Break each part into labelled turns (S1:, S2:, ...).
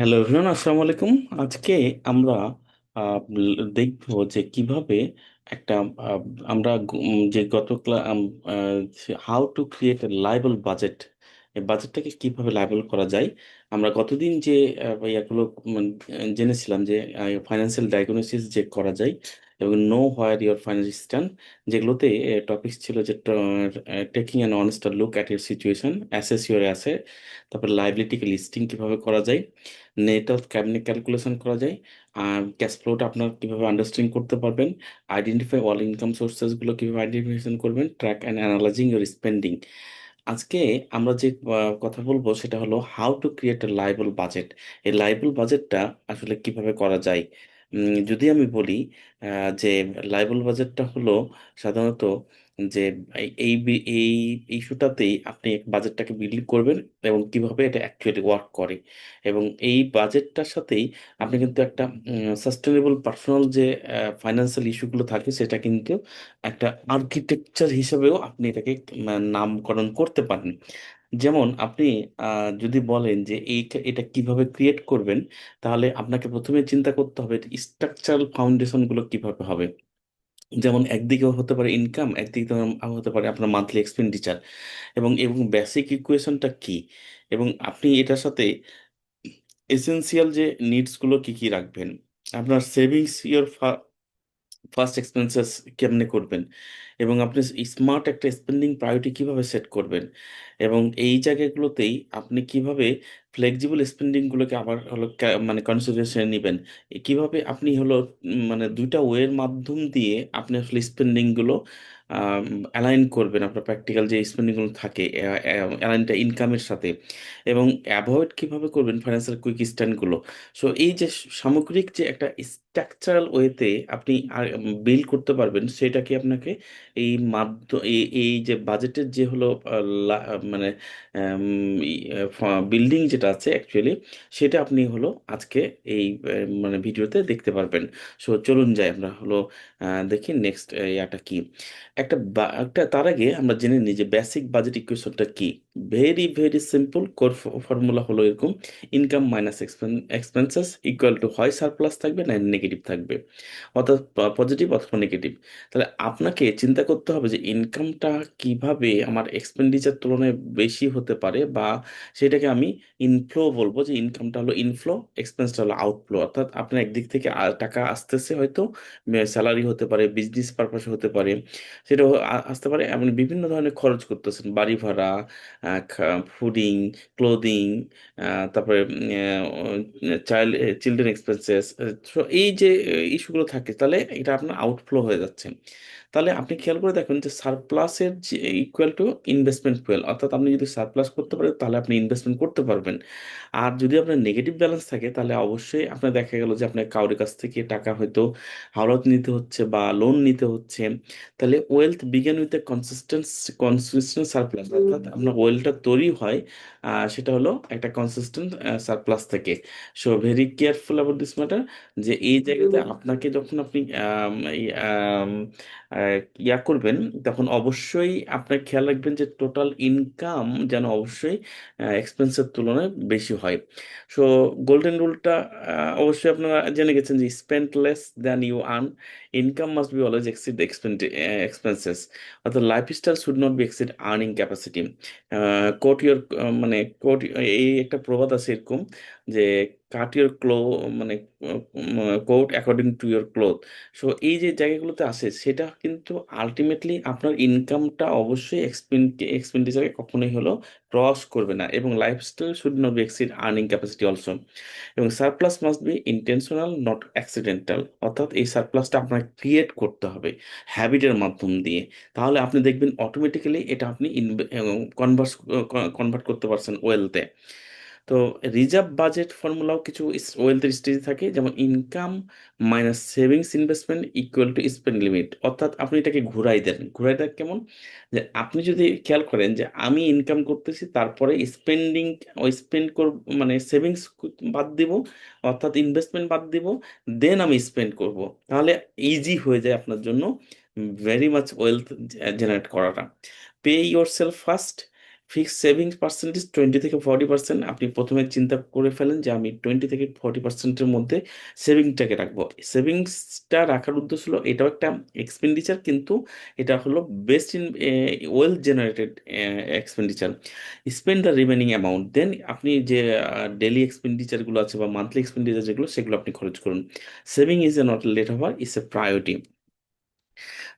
S1: Hello everyone, আসসালামু আলাইকুম। আজকে আমরা দেখবো যে কিভাবে একটা আহ, আমরা যে গত how to create a liable budget, এই বাজেটটাকে কিভাবে লায়েবল করা যায়। আমরা গতদিন যে ইয়াগুলো জেনেছিলাম যে ফাইন্যান্সিয়াল ডায়াগনোসিস যে করা যায় এবং know where your finance stand, যেগুলোতে টপিক ছিল যে taking an honest look at your situation, assess your asset, তারপর লাইবিলিটিকে লিস্টিং কিভাবে করা যায়, নেট অফ কেমনে ক্যালকুলেশন করা যায়, আর ক্যাশ ফ্লোটা আপনার কিভাবে আন্ডারস্ট্যান্ডিং করতে পারবেন, আইডেন্টিফাই অল ইনকাম সোর্সেস গুলো কিভাবে আইডেন্টিফিকেশন করবেন, track and analysing your spending. আজকে আমরা যে কথা বলবো সেটা হলো how to create a liable budget. এই লাইবল বাজেটটা আসলে কিভাবে করা যায়। যদি আমি বলি যে লাইবল বাজেটটা হলো সাধারণত যে এই ইস্যুটাতেই আপনি বাজেটটাকে বিল্ড করবেন এবং কিভাবে এটা অ্যাকচুয়ালি ওয়ার্ক করে। এবং এই বাজেটটার সাথেই আপনি কিন্তু একটা সাস্টেনেবল পার্সোনাল যে ফাইন্যান্সিয়াল ইস্যুগুলো থাকে সেটা কিন্তু একটা আর্কিটেকচার হিসেবেও আপনি এটাকে নামকরণ করতে পারেন। যেমন আপনি যদি বলেন যে এটা কিভাবে ক্রিয়েট করবেন, তাহলে আপনাকে প্রথমে চিন্তা করতে হবে স্ট্রাকচারাল ফাউন্ডেশন গুলো কিভাবে হবে। যেমন একদিকে হতে পারে ইনকাম, একদিকে হতে পারে আপনার মান্থলি এক্সপেন্ডিচার, এবং এবং বেসিক ইকুয়েশনটা কি, এবং আপনি এটার সাথে এসেনশিয়াল যে নিডস গুলো কি কি রাখবেন, আপনার সেভিংস ইওর ফার্স্ট এক্সপেন্সেস কেমনে করবেন, এবং আপনি স্মার্ট একটা স্পেন্ডিং প্রায়োরিটি কিভাবে সেট করবেন, এবং এই জায়গাগুলোতেই আপনি কিভাবে ফ্লেক্সিবল স্পেন্ডিং গুলোকে আবার হলো মানে কনসিডারেশনে নেবেন। কিভাবে আপনি হলো মানে দুইটা ওয়ের মাধ্যম দিয়ে আপনি আসলে স্পেন্ডিং গুলো অ্যালাইন করবেন, আপনার প্র্যাকটিক্যাল যে স্পেন্ডিং গুলো থাকে অ্যালাইনটা ইনকামের সাথে, এবং অ্যাভয়েড কিভাবে করবেন ফাইন্যান্সিয়াল কুইক স্ট্যান্ড গুলো। সো এই যে সামগ্রিক যে একটা স্ট্রাকচারাল ওয়েতে আপনি বিল্ড করতে পারবেন, সেটাকে আপনাকে এই এই যে বাজেটের যে হলো মানে বিল্ডিং যেটা আছে অ্যাকচুয়ালি, সেটা আপনি হলো আজকে এই মানে ভিডিওতে দেখতে পারবেন। সো চলুন যাই আমরা হলো দেখি নেক্সট ইয়াটা কি। একটা তার আগে আমরা জেনে নিই যে বেসিক বাজেট ইকুয়েশনটা কি। Very very simple core formula হলো এরকম: income minus expenses equal to হয় সারপ্লাস থাকবে না নেগেটিভ থাকবে, অর্থাৎ পজিটিভ অথবা নেগেটিভ। তাহলে আপনাকে চিন্তা করতে হবে যে ইনকামটা কিভাবে আমার এক্সপেন্ডিচার তুলনায় বেশি হতে পারে, বা সেটাকে আমি ইনফ্লো বলবো, যে ইনকামটা হলো ইনফ্লো, এক্সপেন্সটা হলো আউটফ্লো। অর্থাৎ আপনার একদিক থেকে টাকা আসতেছে, হয়তো স্যালারি হতে পারে, বিজনেস পারপাসে হতে পারে, সেটা আসতে পারে, এমন বিভিন্ন ধরনের খরচ করতেছেন, বাড়ি ভাড়া, ফুডিং, ক্লোদিং, তারপরে চাইল্ড চিলড্রেন এক্সপেন্সেস। তো এই যে ইস্যুগুলো থাকে, তাহলে এটা আপনার আউটফ্লো হয়ে যাচ্ছে। তাহলে আপনি খেয়াল করে দেখুন যে সারপ্লাসের যে ইকুয়াল টু ইনভেস্টমেন্ট ফুয়েল, অর্থাৎ আপনি যদি সারপ্লাস করতে পারেন তাহলে আপনি ইনভেস্টমেন্ট করতে পারবেন। আর যদি আপনার নেগেটিভ ব্যালেন্স থাকে, তাহলে অবশ্যই আপনার দেখা গেল যে আপনার কারোর কাছ থেকে টাকা হয়তো হাওলাত নিতে হচ্ছে বা লোন নিতে হচ্ছে। তাহলে ওয়েলথ বিজ্ঞান উইথ এ কনসিস্টেন্ট সারপ্লাস, অর্থাৎ আপনার ওয়েলথটা তৈরি হয় সেটা হলো একটা কনসিস্টেন্ট সারপ্লাস থেকে। So very careful about this matter, যে এই জায়গাতে আপনাকে যখন আপনি এই, ইয়া করবেন, তখন অবশ্যই আপনার খেয়াল রাখবেন যে টোটাল ইনকাম যেন অবশ্যই এক্সপেন্সের তুলনায় বেশি হয়। সো গোল্ডেন রুলটা অবশ্যই আপনারা জেনে গেছেন যে spend less than you earn, income must be always exceed expenses, অর্থাৎ lifestyle should not be exceed earning capacity. Coat your মানে কোট, এই একটা প্রবাদ আছে এরকম যে কাট ইউর মানে coat according to your cloth. So এই যে জায়গাগুলোতে আসে, সেটা কিন্তু আলটিমেটলি আপনার ইনকামটা অবশ্যই এক্সপেন্ডিচারকে কখনোই হলো ক্রস করবে না, এবং lifestyle should not be exceed earning capacity also. এবং surplus must be intentional not accidental, অর্থাৎ এই সারপ্লাসটা আপনার ক্রিয়েট করতে হবে হ্যাবিটের মাধ্যম দিয়ে। তাহলে আপনি দেখবেন অটোমেটিক্যালি এটা আপনি কনভার্স কনভার্ট করতে পারছেন ওয়েলথে। তো রিজার্ভ বাজেট ফর্মুলাও কিছু ওয়েলথের স্টেজ থাকে, যেমন income minus savings investment equal to spend limit. অর্থাৎ আপনি এটাকে ঘুরাই দেন কেমন, যে আপনি যদি খেয়াল করেন যে আমি ইনকাম করতেছি, তারপরে স্পেন্ডিং ওই স্পেন্ড করব, মানে সেভিংস বাদ দিব, অর্থাৎ ইনভেস্টমেন্ট বাদ দিব, দেন আমি স্পেন্ড করব, তাহলে ইজি হয়ে যায় আপনার জন্য ভেরি মাচ ওয়েলথ জেনারেট করাটা। Pay your self first, fixed savings percentage 20 থেকে 40%। আপনি প্রথমে চিন্তা করে ফেলেন যে আমি 20 থেকে 40%-এর মধ্যে সেভিংটাকে রাখবো। সেভিংসটা রাখার উদ্দেশ্য হলো এটাও একটা এক্সপেন্ডিচার, কিন্তু এটা হলো best in wealth generated expenditure. Spend the remaining amount, then আপনি যে ডেলি এক্সপেন্ডিচারগুলো আছে বা মান্থলি এক্সপেন্ডিচার যেগুলো, সেগুলো আপনি খরচ করুন। Saving is a not late over, it's a priority.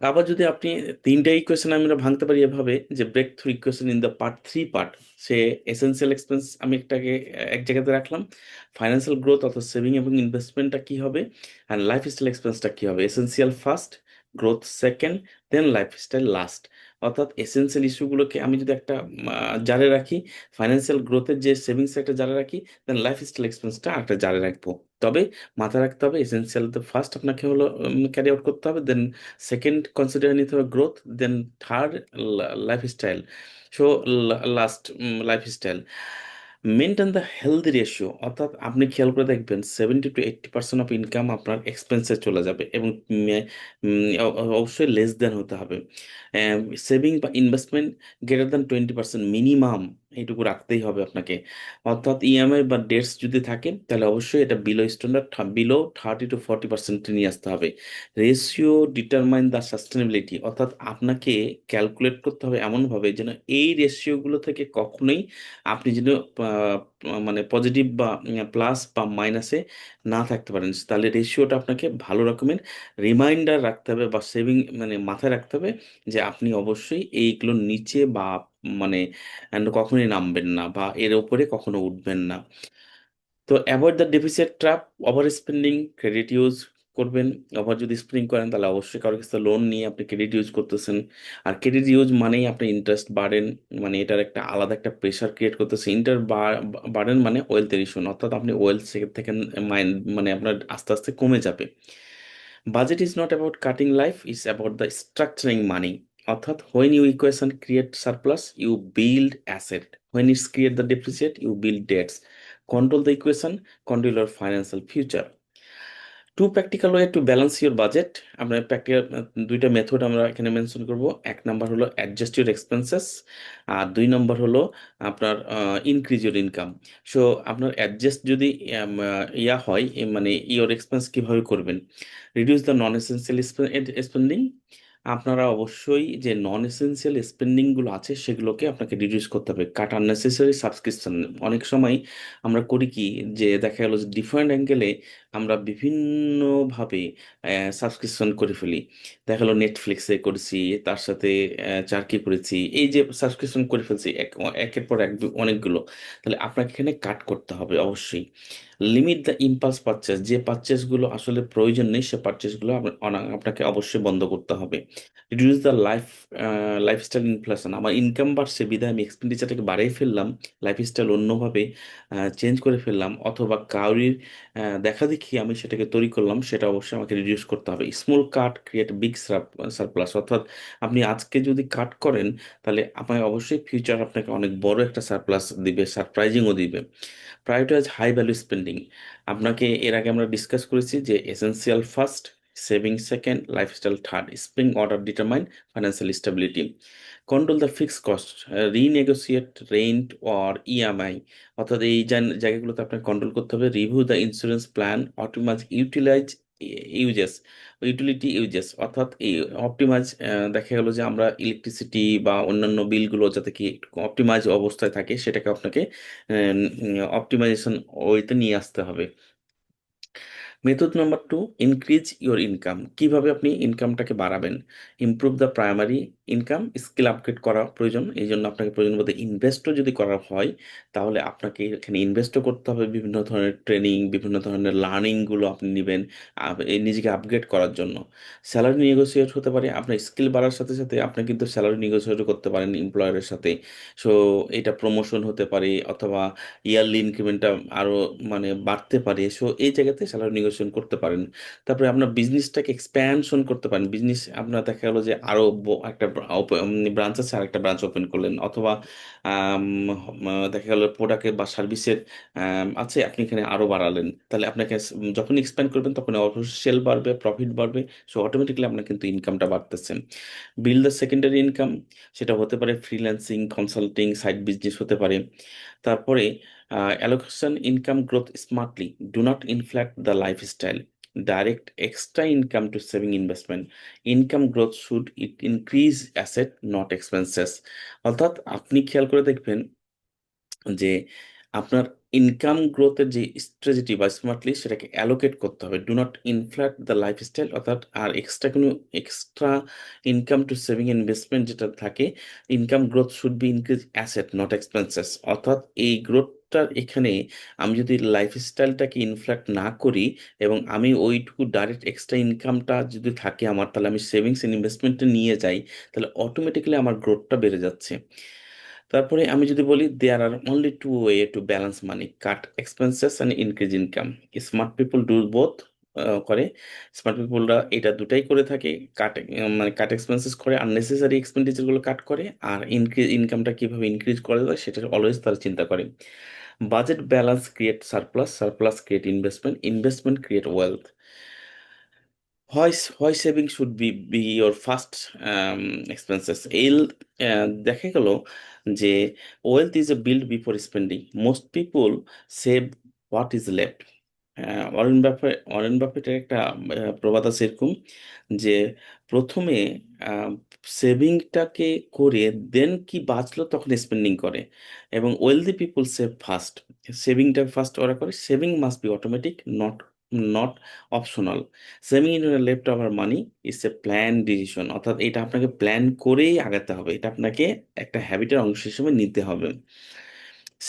S1: আবার যদি আপনি তিনটা ইকুয়েশন আমরা ভাঙতে পারি এভাবে, যে break through equation in the part, সে এসেনশিয়াল এক্সপেন্স আমি একটাকে এক জায়গাতে রাখলাম, ফাইন্যান্সিয়াল গ্রোথ অর্থাৎ সেভিং এবং ইনভেস্টমেন্টটা কি হবে, আর লাইফস্টাইল এক্সপেন্সটা কি হবে। এসেনশিয়াল ফার্স্ট, গ্রোথ সেকেন্ড, দেন লাইফস্টাইল লাস্ট। অর্থাৎ এসেনশিয়াল ইস্যুগুলোকে আমি যদি একটা জারে রাখি, ফাইন্যান্সিয়াল গ্রোথের যে সেভিংস একটা জারে রাখি, দেন লাইফস্টাইল এক্সপেন্সটা একটা জারে রাখবো। তবে মাথায় রাখতে হবে এসেনশিয়াল তো ফার্স্ট আপনাকে হলো ক্যারি আউট করতে হবে, দেন সেকেন্ড কনসিডার নিতে হবে growth, then third lifestyle, so last lifestyle. Maintain the healthy ratio, অর্থাৎ আপনি খেয়াল করে দেখবেন 70 to 80% অফ ইনকাম আপনার এক্সপেন্সে চলে যাবে, এবং অবশ্যই লেস দেন হতে হবে। সেভিং বা ইনভেস্টমেন্ট গ্রেটার দ্যান 20% মিনিমাম, এইটুকু রাখতেই হবে আপনাকে। অর্থাৎ ইএমআই বা ডেটস যদি থাকে তাহলে অবশ্যই এটা বিলো স্ট্যান্ডার্ড, বিলো 30 to 40% নিয়ে আসতে হবে। রেশিও ডিটারমাইন দ্য সাস্টেনেবিলিটি, অর্থাৎ আপনাকে ক্যালকুলেট করতে হবে এমনভাবে যেন এই রেশিওগুলো থেকে কখনোই আপনি যেন মানে পজিটিভ বা প্লাস বা মাইনাসে না থাকতে পারেন। তাহলে রেশিওটা আপনাকে ভালো রকমের রিমাইন্ডার রাখতে হবে বা সেভিং মানে মাথায় রাখতে হবে যে আপনি অবশ্যই এইগুলোর নিচে বা মানে কখনোই নামবেন না বা এর উপরে কখনো উঠবেন না। তো avoid the deficit trap, over spending, credit use করবেন। ওভার যদি স্পেন্ডিং করেন তাহলে অবশ্যই কারোর কাছে লোন নিয়ে আপনি ক্রেডিট ইউজ করতেছেন। আর ক্রেডিট ইউজ মানেই আপনি ইন্টারেস্ট বাড়েন, মানে এটার একটা আলাদা একটা প্রেশার ক্রিয়েট করতেছে। বাড়েন মানে ওয়েলথ এডিশন, অর্থাৎ আপনি ওয়েলথ থেকে মাইন্ড মানে আপনার আস্তে আস্তে কমে যাবে। Budget is not about cutting life, is about the structuring money. অর্থাৎ when you equation create surplus you build asset, when it's create the deficit you build debts. Control the equation, control your financial future. Two practical way to balance your budget, আমরা practical দুইটা method আমরা এখানে mention করব। এক number হলো adjust your expenses, আর দুই নম্বর হলো আপনার ইনক্রিজ ইউর ইনকাম। সো আপনার অ্যাডজাস্ট যদি হয় মানে ইওর এক্সপেন্স কিভাবে করবেন, reduce the non essential spending. আপনারা অবশ্যই যে নন এসেন্সিয়াল স্পেন্ডিংগুলো আছে সেগুলোকে আপনাকে রিডিউস করতে হবে। কাট আননেসেসারি সাবস্ক্রিপশন, অনেক সময় আমরা করি কি, যে দেখা গেল যে ডিফারেন্ট অ্যাঙ্গেলে আমরা বিভিন্নভাবে সাবস্ক্রিপশন করে ফেলি। দেখা গেলো নেটফ্লিক্সে করেছি, তার সাথে চার্কি করেছি, এই যে সাবস্ক্রিপশন করে ফেলছি একের পর এক অনেকগুলো। তাহলে আপনাকে এখানে কাট করতে হবে অবশ্যই। লিমিট দ্য ইম্পালস পারচেস, যে পারচেসগুলো আসলে প্রয়োজন নেই সে পারচেসগুলো আপনাকে অবশ্যই বন্ধ করতে হবে। রিডিউস দ্য লাইফস্টাইল ইনফ্লেশন, আমার ইনকাম বাড়ছে বিধায় আমি এক্সপেন্ডিচারটাকে বাড়িয়ে ফেললাম, লাইফস্টাইল অন্যভাবে চেঞ্জ করে ফেললাম, অথবা কাউরির দেখা দেখি আমি সেটাকে তৈরি করলাম, সেটা অবশ্যই আমাকে রিডিউস করতে হবে। স্মল কাট ক্রিয়েট বিগ সারপ্লাস, অর্থাৎ আপনি আজকে যদি কাট করেন তাহলে আপনাকে অবশ্যই ফিউচার আপনাকে অনেক বড় একটা সারপ্লাস দিবে, সারপ্রাইজিংও দিবে। প্রায়োরিটাইজ হাই ভ্যালু স্পেন্ডিং, আপনাকে এর আগে আমরা ডিসকাস করেছি যে essential first, saving second, lifestyle third, spring order determine financial stability. Control the fixed cost, renegotiate rent or EMI, অর্থাৎ এই জায়গাগুলোতে আপনাকে কন্ট্রোল করতে হবে। Review the insurance plan, optimize uses utility uses, অর্থাৎ এই অপটিমাইজ, দেখা গেল যে আমরা ইলেকট্রিসিটি বা অন্যান্য বিলগুলো যাতে কি অপটিমাইজ অবস্থায় থাকে সেটাকে আপনাকে অপটিমাইজেশন ওইতে নিয়ে আসতে হবে। Method number two, increase your income, কিভাবে আপনি ইনকামটাকে বাড়াবেন। Improve the primary income, skill upgrade করা প্রয়োজন, এই জন্য আপনাকে প্রয়োজন মধ্যে ইনভেস্টও যদি করা হয় তাহলে আপনাকে এখানে ইনভেস্টও করতে হবে, বিভিন্ন ধরনের ট্রেনিং, বিভিন্ন ধরনের লার্নিংগুলো আপনি নেবেন এই নিজেকে আপগ্রেড করার জন্য। স্যালারি নেগোসিয়েট হতে পারে, আপনার স্কিল বাড়ার সাথে সাথে আপনি কিন্তু স্যালারি নেগোসিয়েট করতে পারেন এমপ্লয়ারের সাথে। সো এটা প্রমোশন হতে পারে, অথবা ইয়ারলি ইনক্রিমেন্টটা আরও মানে বাড়তে পারে। সো এই জায়গাতে স্যালারি নেগোসিয়েশন করতে পারেন। তারপরে আপনার বিজনেসটাকে এক্সপ্যানশন করতে পারেন, বিজনেস আপনার দেখা গেলো যে আরও একটা ব্রাঞ্চ আছে আরেকটা ব্রাঞ্চ ওপেন করলেন, অথবা আম, দেখা গেল প্রোডাক্টের বা সার্ভিসের আছে, আপনি এখানে আরো বাড়ালেন, তাহলে আপনাকে যখন এক্সপ্যান্ড করবেন তখন অবশ্যই সেল বাড়বে, প্রফিট বাড়বে। সো অটোমেটিক্যালি আপনার কিন্তু ইনকামটা বাড়তেছে। বিল্ড দ্য সেকেন্ডারি ইনকাম, সেটা হতে পারে ফ্রিল্যান্সিং, কনসাল্টিং, সাইড বিজনেস হতে পারে। তারপরে allocation income growth smartly, do not inflate the lifestyle, direct extra income to saving investment, income growth should increase asset not expenses. অর্থাৎ আপনি খেয়াল করে দেখবেন যে আপনার ইনকাম গ্রোথের যে স্ট্র্যাটেজি বা স্মার্টলি সেটাকে অ্যালোকেট করতে হবে। Do not inflate the lifestyle, অর্থাৎ আর এক্সট্রা কোনো extra income to saving investment যেটা থাকে, income growth should be increase asset not expenses. অর্থাৎ এই গ্রোথটার এখানে আমি যদি লাইফস্টাইলটাকে ইনফ্ল্যাক্ট না করি এবং আমি ওইটুকু ডাইরেক্ট এক্সট্রা ইনকামটা যদি থাকে আমার, তাহলে আমি সেভিংস ইনভেস্টমেন্টে নিয়ে যাই, তাহলে অটোমেটিক্যালি আমার গ্রোথটা বেড়ে যাচ্ছে। তারপরে আমি যদি বলি there are only two way to balance money, cut expenses and increase income. Smart people do both করে। স্মার্ট পিপলরা এটা দুটাই করে থাকে, কাট মানে কাট এক্সপেন্সেস করে, আননেসেসারি এক্সপেন্ডিচারগুলো কাট করে, আর ইনক্রিজ ইনকামটা কিভাবে ইনক্রিজ করা যায় সেটা অলওয়েজ তারা চিন্তা করে। Budget balance create surplus, surplus create investment, investment create wealth. Why saving should be your first expenses? দেখা গেল যে wealth is a build before spending, most people save what is left. Warren বাফেটের একটা প্রবাদ আছে এরকম, যে প্রথমে সেভিংটাকে করে দেন কি বাঁচলো তখন স্পেন্ডিং করে, এবং ওয়েলদি পিপুল সেভ ফার্স্ট। সেভিংটা ফার্স্ট ওরা করে, saving must be automatic, not not optional. Saving in left over money is a plan decision, অর্থাৎ এটা আপনাকে প্ল্যান করেই আগাতে হবে, এটা আপনাকে একটা হ্যাবিটের অংশ হিসেবে নিতে হবে।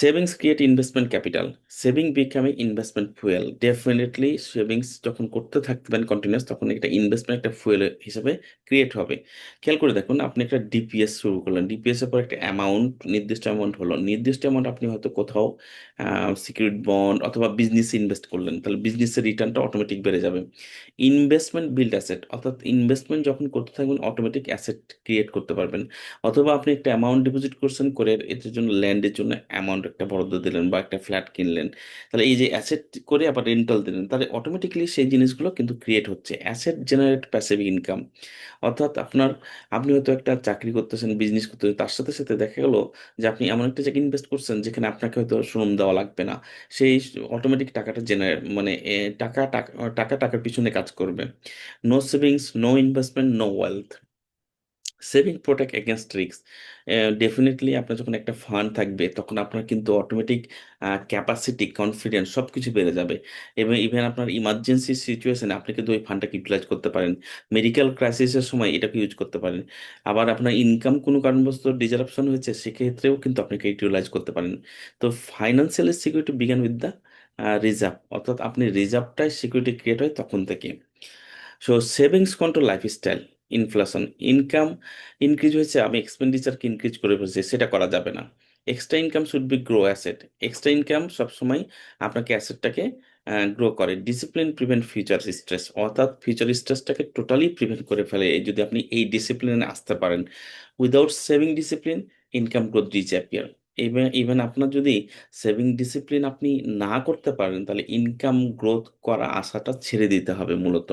S1: Savings create investment capital, saving becoming investment fuel. Definitely savings যখন করতে থাকবেন কন্টিনিউস, তখন একটা ইনভেস্টমেন্ট একটা ফুয়েল হিসেবে ক্রিয়েট হবে। খেয়াল করে দেখুন, আপনি একটা ডিপিএস শুরু করলেন, ডিপিএস এর পর একটা অ্যামাউন্ট, নির্দিষ্ট অ্যামাউন্ট হলো, নির্দিষ্ট অ্যামাউন্ট আপনি হয়তো কোথাও সিকিউরিটি বন্ড অথবা বিজনেস ইনভেস্ট করলেন, তাহলে বিজনেসের রিটার্নটা অটোমেটিক বেড়ে যাবে। ইনভেস্টমেন্ট বিল্ড অ্যাসেট, অর্থাৎ ইনভেস্টমেন্ট যখন করতে থাকবেন অটোমেটিক অ্যাসেট ক্রিয়েট করতে পারবেন। অথবা আপনি একটা অ্যামাউন্ট ডিপোজিট করছেন করে এটার জন্য, ল্যান্ডের জন্য অ্যামাউন্ট একটা বরাদ্দ দিলেন বা একটা ফ্ল্যাট কিনলেন, তাহলে এই যে অ্যাসেট করে আবার রেন্টাল দিলেন, তাহলে অটোমেটিক্যালি সেই জিনিসগুলো কিন্তু ক্রিয়েট হচ্ছে। অ্যাসেট জেনারেট প্যাসিভ ইনকাম, অর্থাৎ আপনি হয়তো একটা চাকরি করতেছেন, বিজনেস করতেছেন, তার সাথে সাথে দেখা গেল যে আপনি এমন একটা জায়গায় ইনভেস্ট করছেন যেখানে আপনাকে হয়তো শ্রম দেওয়া লাগবে না, সেই অটোমেটিক টাকাটা জেনারেট মানে টাকা টাকা টাকা টাকার পিছনে কাজ করবে। No savings, no investment, no wealth. Saving protect against risk, definitely আপনার যখন একটা ফান্ড থাকবে তখন আপনার কিন্তু অটোমেটিক ক্যাপাসিটি, কনফিডেন্স সব কিছু বেড়ে যাবে, এবং ইভেন আপনার ইমার্জেন্সি সিচুয়েশনে আপনি কিন্তু ওই ফান্ডটাকে ইউটিলাইজ করতে পারেন। মেডিকেল ক্রাইসিসের সময় এটাকে ইউজ করতে পারেন। আবার আপনার ইনকাম কোনো কারণবশত ডিজারাপশন হয়েছে, সেক্ষেত্রেও কিন্তু আপনাকে ইউটিলাইজ করতে পারেন। তো financial security began with the reserve, অর্থাৎ আপনি রিজার্ভটাই সিকিউরিটি ক্রিয়েট হয় তখন থেকে। So savings control lifestyle, inflation, income increase হয়েছে, আমি এক্সপেন্ডিচারকে ইনক্রিজ করে ফেলছি, সেটা করা যাবে না। Extra income should be grow asset, extra income সবসময় আপনাকে অ্যাসেটটাকে গ্রো করে। ডিসিপ্লিন প্রিভেন্ট ফিউচার স্ট্রেস, অর্থাৎ ফিউচার স্ট্রেসটাকে টোটালি প্রিভেন্ট করে ফেলে যদি আপনি এই ডিসিপ্লিনে আসতে পারেন। Without saving discipline income growth disappear. Even আপনার যদি সেভিং ডিসিপ্লিন আপনি না করতে পারেন, তাহলে ইনকাম গ্রোথ করা আশাটা ছেড়ে দিতে হবে মূলত।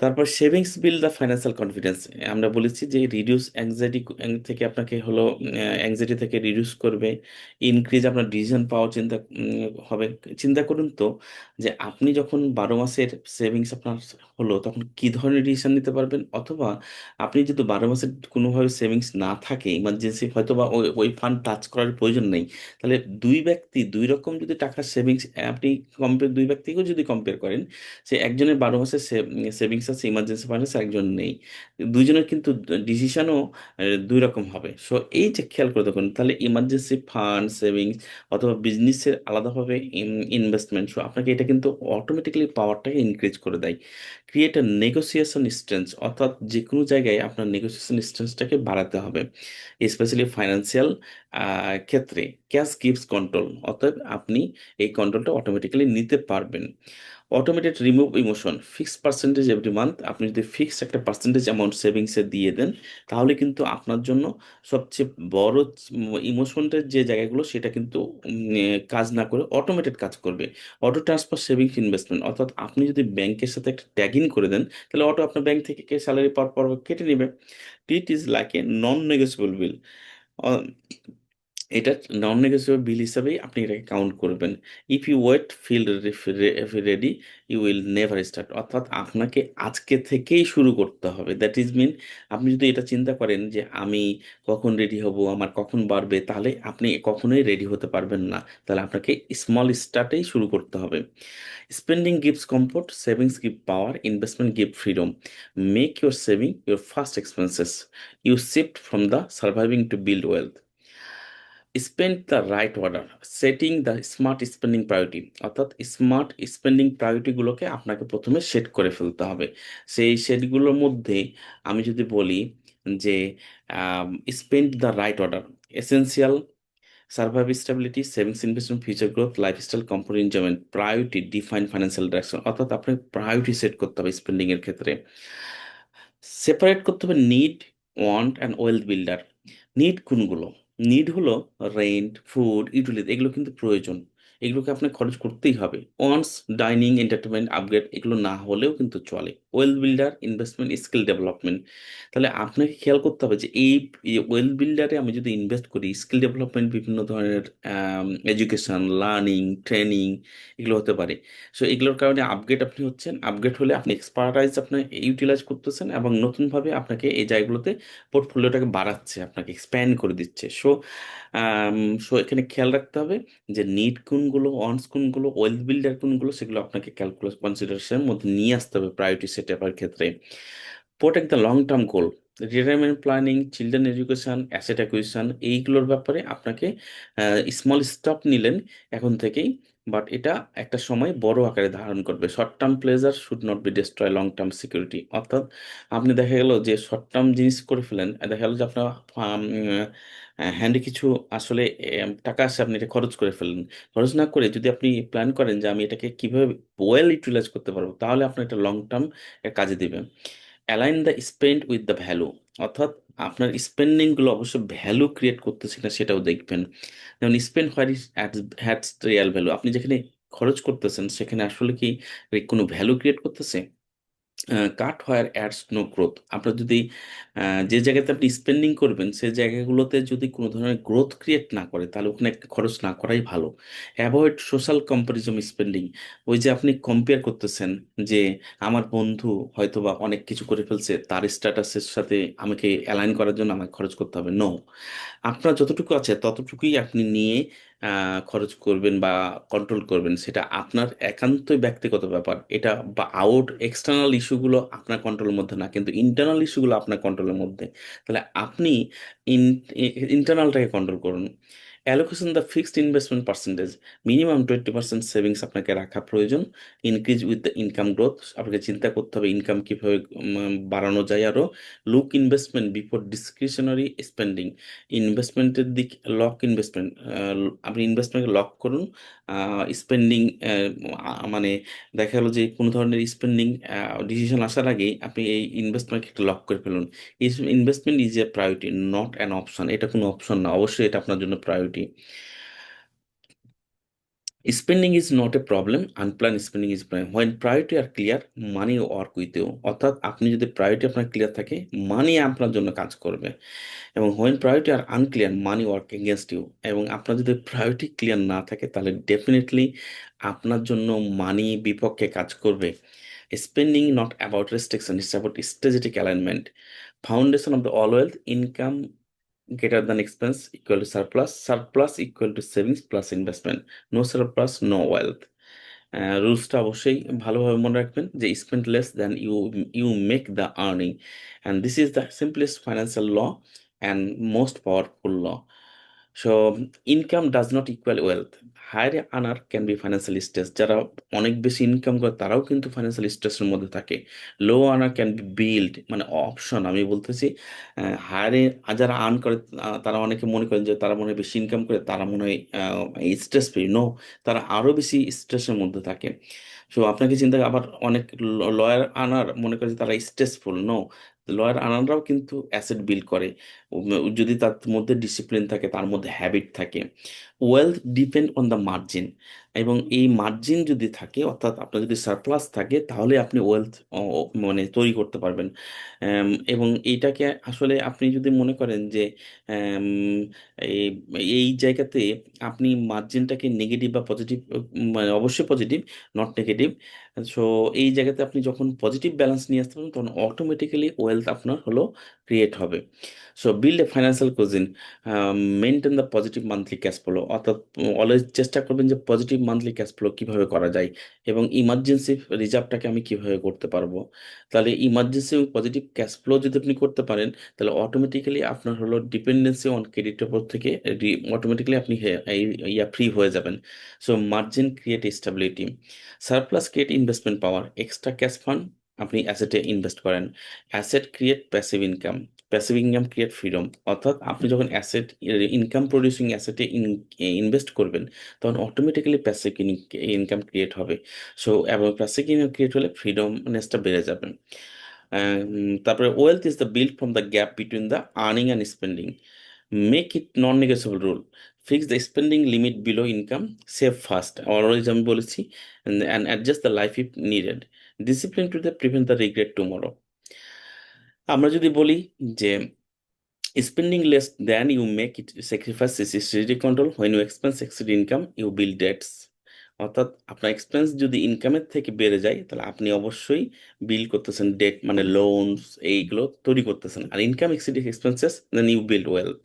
S1: তারপর savings build the financial confidence, আমরা বলেছি যে রিডিউস অ্যাংজাইটি থেকে আপনাকে হলো অ্যাংজাইটি থেকে রিডিউস করবে, ইনক্রিজ আপনার ডিসিশন পাওয়ার হবে। চিন্তা করুন তো, যে আপনি যখন 12 মাসের সেভিংস আপনার হলো, তখন কি ধরনের ডিসিশন নিতে পারবেন, অথবা আপনি যদি 12 মাসের কোনোভাবে সেভিংস না থাকে, ইমার্জেন্সি হয়তো বা ওই ওই ফান্ড টাচ করার প্রয়োজন নেই, তাহলে দুই ব্যক্তি দুই রকম যদি টাকার সেভিংস, আপনি দুই ব্যক্তিকেও যদি কম্পেয়ার করেন, সে একজনের 12 মাসের সেভিংস আছে, ইমার্জেন্সি ফান্ড আছে, একজন নেই, দুইজনের কিন্তু ডিসিশনও দুই রকম হবে। সো এই যে খেয়াল করে দেখুন, তাহলে ইমার্জেন্সি ফান্ড সেভিংস অথবা বিজনেসের আলাদাভাবে ইনভেস্টমেন্ট, সো আপনাকে এটা কিন্তু অটোমেটিক্যালি পাওয়ারটাকে ইনক্রিজ করে দেয়। ক্রিয়েট এ নেগোসিয়েশন স্ট্রেংথ, অর্থাৎ যে কোনো জায়গায় আপনার নেগোসিয়েশন স্ট্রেংথটাকে বাড়াতে হবে, স্পেশালি ফাইন্যান্সিয়াল ক্ষেত্রে। ক্যাশ গিভস কন্ট্রোল, অর্থাৎ আপনি এই কন্ট্রোলটা অটোমেটিক্যালি নিতে পারবেন। Automated remove emotion, fixed percentage every month. আপনি যদি ফিক্সড একটা পার্সেন্টেজ অ্যামাউন্ট সেভিংসে দিয়ে দেন, তাহলে কিন্তু আপনার জন্য সবচেয়ে বড় ইমোশনটার যে জায়গাগুলো সেটা কিন্তু কাজ না করে অটোমেটেড কাজ করবে। অটো ট্রান্সফার সেভিংস ইনভেস্টমেন্ট, অর্থাৎ আপনি যদি ব্যাংকের সাথে একটা ট্যাগ ইন করে দেন, তাহলে অটো আপনার ব্যাংক থেকে স্যালারি পাওয়ার পর কেটে নেবে। It is like a non negotiable bill. এটা নন নেগোসিয়েবল বিল হিসাবেই আপনি এটাকে কাউন্ট করবেন। If you wait feel ready, you will never start. অর্থাৎ আপনাকে আজকে থেকেই শুরু করতে হবে। দ্যাট ইজ মিন, আপনি যদি এটা চিন্তা করেন যে আমি কখন রেডি হব, আমার কখন বাড়বে, তাহলে আপনি কখনোই রেডি হতে পারবেন না। তাহলে আপনাকে স্মল স্টার্টেই শুরু করতে হবে। Spending gives comfort, savings give power, investment give freedom. Make your saving your first expenses. You shift from the surviving to build wealth. Spend the right order, setting the smart spending priority. অর্থাৎ smart spending প্রায়োরিটিগুলোকে আপনাকে প্রথমে set করে ফেলতে হবে। সেই সেটগুলোর মধ্যে আমি যদি বলি যে spend the right order, essential, survive stability, savings, investment, future growth, lifestyle, comfort, enjoyment, priority, define financial direction. অর্থাৎ আপনাকে প্রায়োরিটি সেট করতে হবে স্পেন্ডিং এর ক্ষেত্রে। সেপারেট করতে হবে need, want and wealth builder. Need কোনগুলো? নিড হলো রেন্ট, ফুড, ইউটিলিটি, এগুলো কিন্তু প্রয়োজন, এগুলোকে আপনাকে খরচ করতেই হবে। ওয়ান্টস, ডাইনিং, এন্টারটেনমেন্ট, আপগ্রেড, এগুলো না হলেও কিন্তু চলে। Wealth builder, investment, skill development. তাহলে আপনাকে খেয়াল করতে হবে যে এই ওয়েলথ বিল্ডারে আমি যদি ইনভেস্ট করি, স্কিল ডেভেলপমেন্ট, বিভিন্ন ধরনের এডুকেশন, লার্নিং, ট্রেনিং, এগুলো হতে পারে। সো এগুলোর কারণে আপগ্রেড আপনি হচ্ছেন, আপগ্রেড হলে আপনি এক্সপার্টাইজ আপনি ইউটিলাইজ করতেছেন, এবং নতুনভাবে আপনাকে এই জায়গাগুলোতে পোর্টফোলিওটাকে বাড়াচ্ছে, আপনাকে এক্সপ্যান্ড করে দিচ্ছে। সো সো এখানে খেয়াল রাখতে হবে যে নিড কোনগুলো, ওয়ান্টস কোনগুলো, ওয়েলথ বিল্ডার কোনগুলো, সেগুলো আপনাকে ক্যালকুলাস কনসিডারেশনের মধ্যে নিয়ে আসতে হবে প্রায়োরিটি সেট আপের ক্ষেত্রে। Protect the long term goal, retirement planning, children education, asset acquisition, এইগুলোর ব্যাপারে আপনাকে স্মল স্টেপ নিলেন এখন থেকেই, বাট এটা একটা সময় বড় আকারে ধারণ করবে। Short term pleasure should not be destroy long term security. অর্থাৎ আপনি দেখা গেল যে শর্ট টার্ম জিনিস করে ফেলেন, দেখা গেল যে আপনার হ্যান্ডে কিছু আসলে টাকা আসে, আপনি এটা খরচ করে ফেললেন। খরচ না করে যদি আপনি প্ল্যান করেন যে আমি এটাকে কিভাবে ওয়েল ইউটিলাইজ করতে পারবো, তাহলে আপনার এটা লং টার্ম কাজে দিবে। Align the spend with the value, অর্থাৎ আপনার স্পেন্ডিংগুলো অবশ্য ভ্যালু ক্রিয়েট করতেছে কিনা সেটাও দেখবেন। যেমন spend where is hats Real value, আপনি যেখানে খরচ করতেছেন সেখানে আসলে কি কোনো ভ্যালু ক্রিয়েট করতেছে? কাট হোয়ার অ্যাডস নো গ্রোথ, আপনার যদি যে জায়গাতে আপনি স্পেন্ডিং করবেন সেই জায়গাগুলোতে যদি কোনো ধরনের গ্রোথ ক্রিয়েট না করে, তাহলে ওখানে খরচ না করাই ভালো। অ্যাভয়েড সোশ্যাল কম্পারিজম স্পেন্ডিং, ওই যে আপনি কম্পেয়ার করতেছেন যে আমার বন্ধু হয়তো বা অনেক কিছু করে ফেলছে, তার স্ট্যাটাসের সাথে আমাকে অ্যালাইন করার জন্য আমাকে খরচ করতে হবে। নো, আপনার যতটুকু আছে ততটুকুই আপনি নিয়ে খরচ করবেন বা কন্ট্রোল করবেন, সেটা আপনার একান্তই ব্যক্তিগত ব্যাপার। এটা বা এক্সটার্নাল ইস্যুগুলো আপনার কন্ট্রোলের মধ্যে না, কিন্তু ইন্টারনাল ইস্যুগুলো আপনার কন্ট্রোলের মধ্যে। তাহলে আপনি ইন্টারনালটাকে কন্ট্রোল করুন। Allocation the fixed investment percentage, minimum 20% savings আপনাকে রাখা প্রয়োজন। Increase with the income growth, আপনাকে চিন্তা করতে হবে ইনকাম কীভাবে বাড়ানো যায় আরও। Look investment before discretionary spending, ইনভেস্টমেন্টের দিক, লক ইনভেস্টমেন্ট, আপনি ইনভেস্টমেন্টকে লক করুন। স্পেন্ডিং মানে দেখা গেলো যে কোনো ধরনের স্পেন্ডিং ডিসিশন আসার আগেই আপনি এই ইনভেস্টমেন্টকে একটা লক করে ফেলুন। Investment is a priority, not an option. এটা কোনো অপশন না, অবশ্যই এটা আপনার জন্য priority. Spending is not a problem, unplanned spending is problem. When priority are clear, money work with you. অর্থাৎ আপনি যদি প্রায়োরিটি আপনার ক্লিয়ার থাকে, মানি আপনার জন্য কাজ করবে। এবং when priority are unclear, money work against you. এবং আপনার যদি প্রায়োরিটি ক্লিয়ার না থাকে, তাহলে ডেফিনেটলি আপনার জন্য মানি বিপক্ষে কাজ করবে। Spending not about restriction, it's about strategic alignment. Foundation of the all wealth, income greater than expense equal to surplus, surplus equal to savings plus investment, no surplus no wealth। রুলসটা অবশ্যই ভালোভাবে মনে রাখবেন যে spend less then you make the earning, and this is the simplest financial law and most powerful law. So income does not equal wealth, higher earner can be financial stress, যারা অনেক বেশি income করে তারাও কিন্তু financial স্ট্রেসের মধ্যে থাকে। লো আনার ক্যান বি বিল্ড, মানে অপশন আমি বলতেছি। হায়ারে যারা আর্ন করে তারা অনেকে মনে করেন যে তারা মনে হয় বেশি ইনকাম করে, তারা মনে হয় স্ট্রেস ফ্রি। নো, তারা আরও বেশি স্ট্রেসের মধ্যে থাকে। সো আপনাকে চিন্তা আবার অনেক লয়ার আনার মনে করে যে তারা স্ট্রেসফুল, নো, লয়ার আনাররাও কিন্তু অ্যাসেট বিল্ড করে, যদি তার মধ্যে ডিসিপ্লিন থাকে, তার মধ্যে হ্যাবিট থাকে। Wealth depend on the margin, এবং এই মার্জিন যদি থাকে, অর্থাৎ আপনার যদি সারপ্লাস থাকে, তাহলে আপনি ওয়েলথ মানে তৈরি করতে পারবেন। এবং এইটাকে আসলে আপনি যদি মনে করেন যে আম, এই এই জায়গাতে আপনি মার্জিনটাকে নেগেটিভ বা পজিটিভ, মানে অবশ্যই পজিটিভ, নট নেগেটিভ। সো এই জায়গাতে আপনি যখন পজিটিভ ব্যালেন্স নিয়ে আসতে পারবেন, তখন অটোমেটিক্যালি ওয়েলথ আপনার হলো ক্রিয়েট হবে। So build a financial cushion, maintain the positive monthly cash flow, always অলওয়েজ চেষ্টা করবেন যে পজিটিভ মান্থলি ক্যাশ ফ্লো কীভাবে করা যায়, এবং ইমার্জেন্সি রিজার্ভটাকে আমি কিভাবে করতে পারবো। তাহলে ইমার্জেন্সি এবং পজিটিভ ক্যাশ ফ্লো যদি আপনি করতে পারেন, তাহলে অটোমেটিক্যালি আপনার হলো ডিপেন্ডেন্সি অন ক্রেডিটের উপর থেকে অটোমেটিক্যালি আপনি ফ্রি হয়ে যাবেন। So margin create stability, surplus create investment power, extra cash fund আপনি অ্যাসেটে ইনভেস্ট করেন। Asset create passive income, passive income create freedom, অর্থাৎ আপনি যখন অ্যাসেট, ইনকাম প্রডিউসিং অ্যাসেটে ইনভেস্ট করবেন, তখন অটোমেটিক্যালি প্যাসিভ ইনকাম ক্রিয়েট হবে। সো এবং প্যাসিভ ইনকাম ক্রিয়েট হলে ফ্রিডমনেসটা বেড়ে যাবে। তারপরে wealth is the build from the gap between the earning and spending, make it non negotiable rule, fix the spending limit below income, save first, always আমি বলেছি, and adjust the life if needed, discipline to the prevent the regret tomorrow. আমরা যদি বলি যে spending less than you make it sacrifice is strategy control, when you expense exceed income you build debts, অর্থাৎ আপনার expense যদি ইনকামের থেকে বেড়ে যায়, তাহলে আপনি অবশ্যই বিল করতেছেন ডেট, মানে লোনস, এইগুলো তৈরি করতেছেন। আর income exceeding expenses, then you build wealth.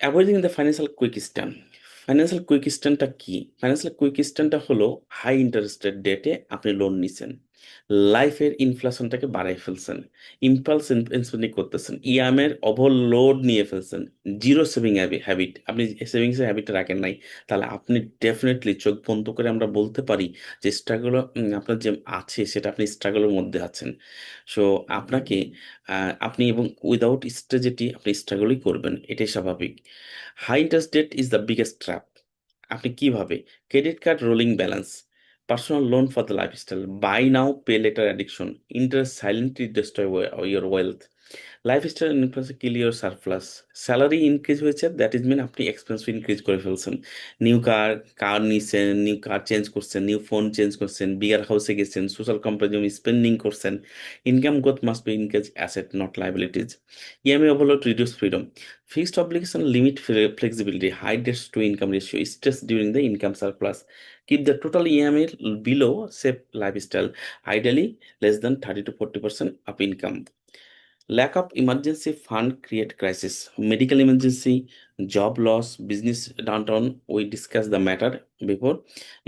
S1: Avoiding the financial quicksand, financial কুইক স্ট্যান্ডটা কি? ফাইন্যান্সিয়াল কুইক স্ট্যান্ডটা হলো হাই ইন্টারেস্টেড ডেটে আপনি লোন নিছেন, লাইফের ইনফ্লেশনটাকে বাড়াই ফেলছেন, ইম্পালস স্পেন্ডিং করতেছেন, ইয়ামের ওভারলোড নিয়ে ফেলছেন, জিরো সেভিং হ্যাবিট, আপনি সেভিংসের হ্যাবিটটা রাখেন নাই, তাহলে আপনি ডেফিনেটলি চোখ বন্ধ করে আমরা বলতে পারি যে স্ট্রাগল আপনার যে আছে, সেটা আপনি স্ট্রাগলের মধ্যে আছেন। সো আপনাকে আপনি এবং উইদাউট স্ট্র্যাটেজি আপনি স্ট্রাগলই করবেন, এটাই স্বাভাবিক। High interest debt is the biggest trap. আপনি কিভাবে? Credit card rolling balance, personal loan for the lifestyle, buy now pay later addiction, interest silently destroy your wealth, lifestyle influence kill your surplus, salary increase হয়েছে, that is mean আপনি expense increase করে ফেলছেন, new car নিছেন, new car change করছেন, new phone change করছেন, bigger হাউসে গেছেন, social comparison spending করছেন। Income growth must B increase asset not liabilities. EMI overload reduce freedom, fixed obligation limit flexibility, high debt to income ratio, stress during the income surplus, keep the total EMI below safe lifestyle, ideally less than 30 to 40% of income. Lack of emergency fund create crisis. Medical emergency, job loss, business downturn. We discussed the matter before.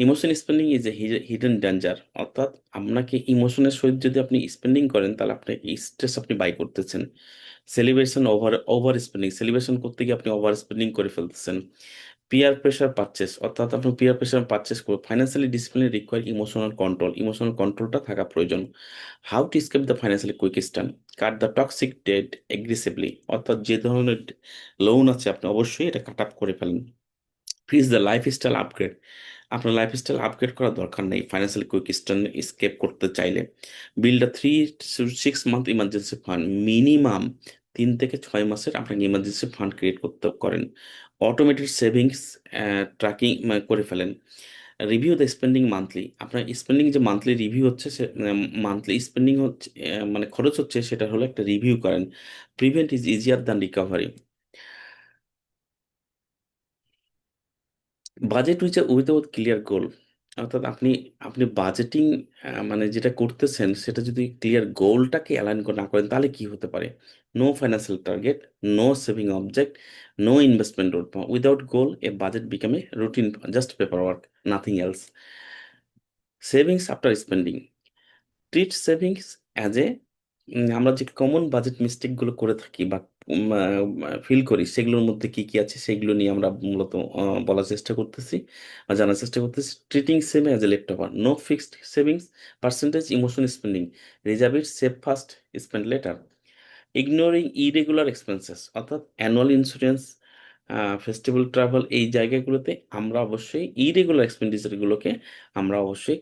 S1: Emotion spending is a hidden danger. অর্থাৎ আপনাকে ইমোশনের সহিত যদি আপনি spending করেন, তাহলে আপনি stress আপনি by করতেছেন। সেলিব্রেশন ওভার স্পেন্ডিং, সেলিব্রেশন করতে গিয়ে আপনি ওভার স্পেন্ডিং করে ফেলতেছেন। পিয়ার প্রেশার পারচেস, অর্থাৎ আপনি পিয়ার প্রেশার পারচেস করবেন। Financially discipline require emotional control, emotional কন্ট্রোলটা থাকা প্রয়োজন। How to escape the financially কুইক স্টার্ন, cut the toxic debt aggressively, অর্থাৎ যে ধরনের লোন আছে আপনি অবশ্যই এটা কাট আপ করে ফেলেন। ফ্রিজ দ্য লাইফস্টাইল আপগ্রেড, আপনার লাইফস্টাইল আপগ্রেড করার দরকার নেই ফাইন্যান্সিয়াল কুইক স্টার্ন স্কেপ করতে চাইলে। Build a 3 to 6 month emergency fund, minimum 3 থেকে 6 মাসের আপনাকে ইমার্জেন্সি ফান্ড ক্রিয়েট করতে করেন। অটোমেটেড সেভিংস ট্র্যাকিং করে ফেলেন। রিভিউ দ্য স্পেন্ডিং মান্থলি, আপনার স্পেন্ডিং যে মান্থলি রিভিউ হচ্ছে, সে মান্থলি স্পেন্ডিং হচ্ছে, মানে খরচ হচ্ছে, সেটা হলো একটা রিভিউ করেন। Prevent is easier than recovery. Budget without clear গোল, অর্থাৎ আপনি আপনি বাজেটিং মানে যেটা করতেছেন, সেটা যদি ক্লিয়ার গোলটাকে অ্যালাইন না করেন, তাহলে কি হতে পারে? No financial target, no saving object, no investment road, without goal a budget become a routine, just paper work, nothing else. Savings after spending, treat savings as a, আমরা যে কমন বাজেট মিস্টেকগুলো করে থাকি বা ফিল করি, সেগুলোর মধ্যে কি কি আছে, সেগুলো নিয়ে আমরা মূলত বলার চেষ্টা করতেছি বা জানার চেষ্টা করতেছি। Treating same as a left over, no fixed savings percentage, emotion spending, reserve it, save first, spend later. Ignoring irregular expenses, অর্থাৎ অ্যানুয়াল ইন্স্যুরেন্স, ফেস্টিভ্যাল ট্রাভেল এই জায়গাগুলোতে আমরা অবশ্যই ইরেগুলার এক্সপেন্ডিচারগুলোকে আমরা অবশ্যই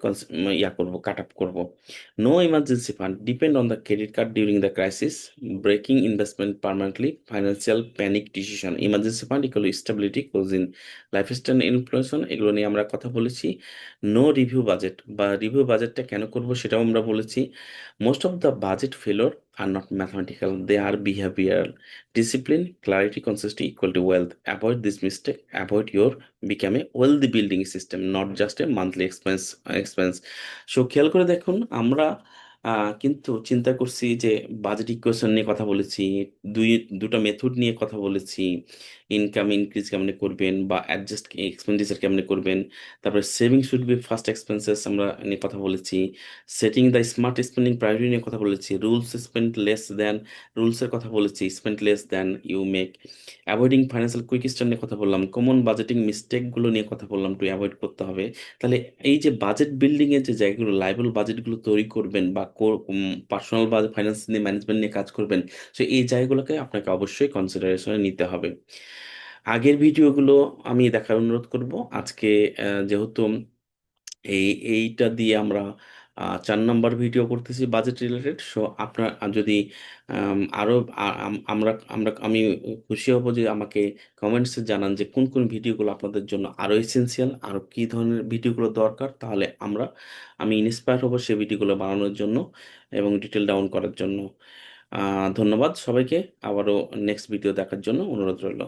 S1: ইয়া করব, কাট আপ করব। No emergency fund depend on the credit card during the crisis, breaking investment permanently, financial panic decision. Emergency fund equal stability closing, lifestyle inflation, এগুলো নিয়ে আমরা কথা বলেছি। নো রিভিউ বাজেট বা রিভিউ বাজেটটা কেন করব সেটাও আমরা বলেছি। Most of the budget failure are not mathematical, they are behavioural. Discipline, clarity, consistency equal to wealth. Avoid this mistake. Avoid your become a wealthy building system, not just a monthly expense. So খেয়াল করে দেখুন, আমরা কিন্তু চিন্তা করছি যে budget equation নিয়ে কথা বলেছি, দুই দুটো মেথড নিয়ে কথা বলেছি, ইনকাম ইনক্রিজ কেমনে করবেন বা অ্যাডজাস্ট এক্সপেন্ডিচার কেমনে করবেন, তারপরে saving should be first expenses আমরা নিয়ে কথা বলেছি, setting the smart spending priority নিয়ে কথা বলেছি, রুলস স্পেন্ড লেস দেন, রুলসের কথা বলেছি, spend less then you make, avoiding financial quick star নিয়ে কথা বললাম, কমন বাজেটিং মিস্টেকগুলো নিয়ে কথা বললাম, টু অ্যাভয়েড করতে হবে। তাহলে এই যে বাজেট বিল্ডিং এর যে জায়গাগুলো, লাইবল বাজেটগুলো তৈরি করবেন বা পার্সোনাল বা ফাইন্যান্স নিয়ে ম্যানেজমেন্ট নিয়ে কাজ করবেন, তো এই জায়গাগুলোকে আপনাকে অবশ্যই কনসিডারেশনে নিতে হবে। আগের ভিডিওগুলো আমি দেখার অনুরোধ করব। আজকে যেহেতু এইটা দিয়ে আমরা 4 নম্বর ভিডিও করতেছি বাজেট রিলেটেড, সো আপনার যদি আরো আমরা আমরা আমি খুশি হব যে আমাকে কমেন্টসে জানান যে কোন কোন ভিডিওগুলো আপনাদের জন্য আরো এসেনশিয়াল, আরো কি ধরনের ভিডিওগুলো দরকার, তাহলে আমি ইন্সপায়ার হব সেই ভিডিওগুলো বানানোর জন্য এবং ডিটেল ডাউন করার জন্য। ধন্যবাদ সবাইকে, আবারও নেক্সট ভিডিও দেখার জন্য অনুরোধ রইল।